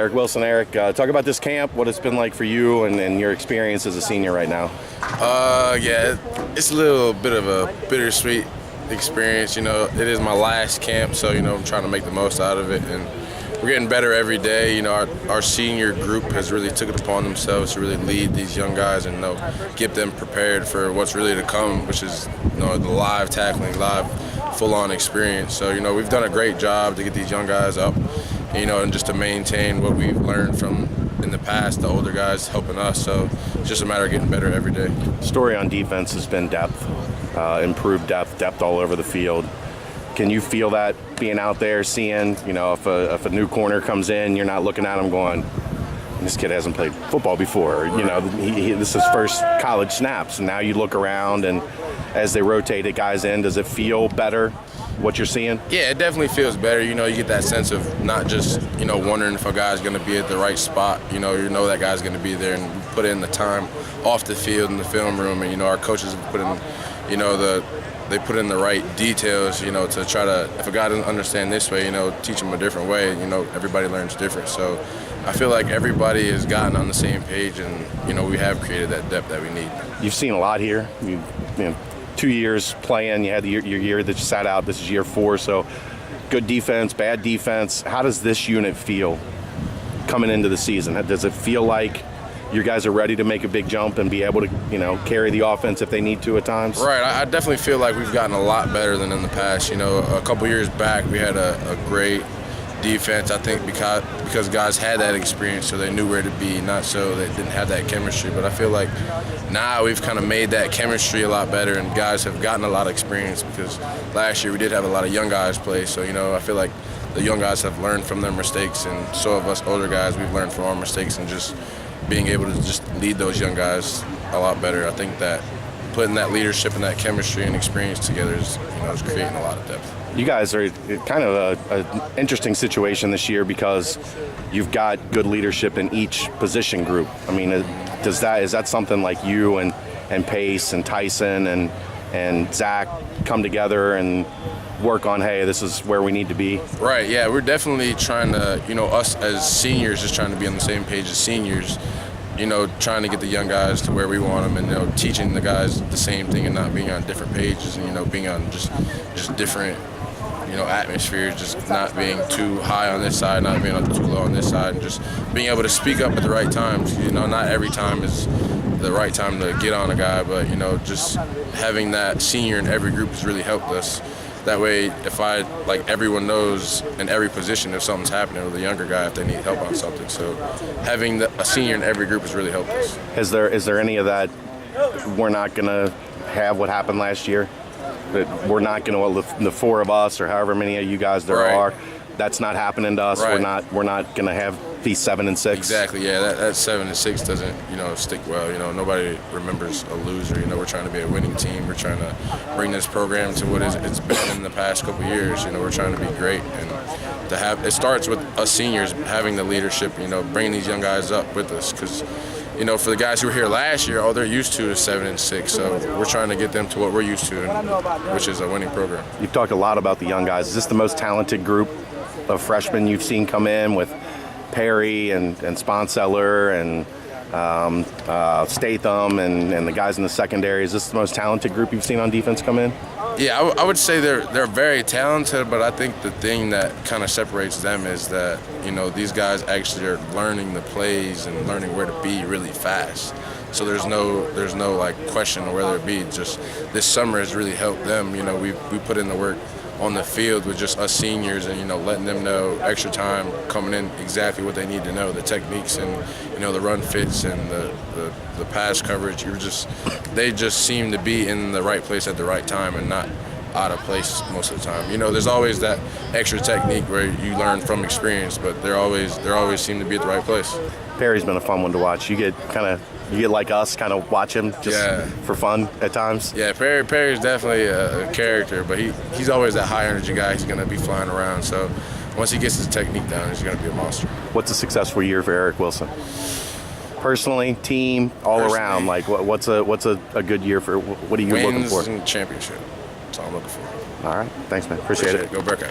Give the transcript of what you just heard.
Eric Wilson. Eric, talk about this camp, what it's been like for you and your experience as a senior right now. Yeah, it's a little bit of a bittersweet experience. You know, it is my last camp, so, you know, I'm trying to make the most out of it. And we're getting better every day. You know, our senior group has really took it upon themselves to really lead these young guys and, you know, get them prepared for what's really to come, which is, you know, the live tackling, live full-on experience. So, you know, we've done a great job to get these young guys up, you know, and just to maintain what we've learned from in the past, the older guys helping us. So it's just a matter of getting better every day. Story on defense has been depth, improved depth all over the field. Can you feel that being out there, seeing, you know, if a new corner comes in, you're not looking at him going, this kid hasn't played football before, you know, this is his first college snaps, and now you look around and as they rotate guys in, does it feel better, what you're seeing? Yeah, it definitely feels better. You know, you get that sense of not just, you know, wondering if a guy's going to be at the right spot. You know that guy's going to be there, and put in the time off the field in the film room, and, you know, our coaches have put in, you know, they put in the right details, you know, to try to, if a guy doesn't understand this way, you know, teach him a different way. You know, everybody learns different. So I feel like everybody has gotten on the same page, and, you know, we have created that depth that we need. You've seen a lot here. You know, 2 years playing. You had your year that you sat out. This is year 4. So good defense, bad defense. How does this unit feel coming into the season? Does it feel like you guys are ready to make a big jump and be able to, you know, carry the offense if they need to at times? Right. I definitely feel like we've gotten a lot better than in the past. You know, a couple years back we had a great defense, I think, because guys had that experience, so they knew where to be, not so they didn't have that chemistry. But I feel like now we've kind of made that chemistry a lot better, and guys have gotten a lot of experience, because last year we did have a lot of young guys play. So, you know, I feel like the young guys have learned from their mistakes, and so have us older guys. We've learned from our mistakes, and just being able to just lead those young guys a lot better. I think that putting that leadership and that chemistry and experience together is, you know, is creating a lot of depth. You guys are kind of an interesting situation this year because you've got good leadership in each position group. I mean, is that something like you and Pace and Tyson and Zach come together and work on, hey, this is where we need to be? Right, yeah, we're definitely trying to, you know, us as seniors just trying to be on the same page as seniors, you know, trying to get the young guys to where we want them, and, you know, teaching the guys the same thing and not being on different pages, and, you know, being on just different, you know, atmospheres, just not being too high on this side, not being too low on this side, and just being able to speak up at the right times. You know, not every time is the right time to get on a guy, but, you know, just having that senior in every group has really helped us. That way, if everyone knows in every position if something's happening with a younger guy, if they need help on something. So having a senior in every group has really helped us. Is there any of that, we're not going to have what happened last year? That we're not going to, the 4 of us or however many of you guys there are, that's not happening to us. Right. We're not going to have these 7 and 6. Exactly. Yeah, that 7 and 6 doesn't, you know, stick well. You know, nobody remembers a loser. You know, we're trying to be a winning team. We're trying to bring this program to what it's been in the past couple of years. You know, we're trying to be great, and to have it starts with us seniors having the leadership. You know, bringing these young guys up with us, because, you know, for the guys who were here last year, all they're used to is 7 and 6. So we're trying to get them to what we're used to, which is a winning program. You've talked a lot about the young guys. Is this the most talented group of freshmen you've seen come in, with Perry and Sponseller and Statham and the guys in the secondary? Is this the most talented group you've seen on defense come in? Yeah, I would say they're very talented, but I think the thing that kind of separates them is that, you know, these guys actually are learning the plays and learning where to be really fast. So there's no like question of whether it be. Just this summer has really helped them. You know, we put in the work on the field with just us seniors, and, you know, letting them know extra time coming in exactly what they need to know, the techniques and, you know, the run fits and the pass coverage. They just seem to be in the right place at the right time and not out of place most of the time. You know, there's always that extra technique where you learn from experience, but they always seem to be at the right place. Perry's been a fun one to watch. You get like us, kind of watch him just for fun at times. Yeah, Perry's definitely a character, but he's always that high energy guy. He's going to be flying around. So once he gets his technique down, he's going to be a monster. What's a successful year for Eric Wilson? Personally, team, all around. Like what's a good year for? What are you looking for? Wins and championship. That's all I'm looking for. All right, thanks, man. Appreciate it. Go Bearcats.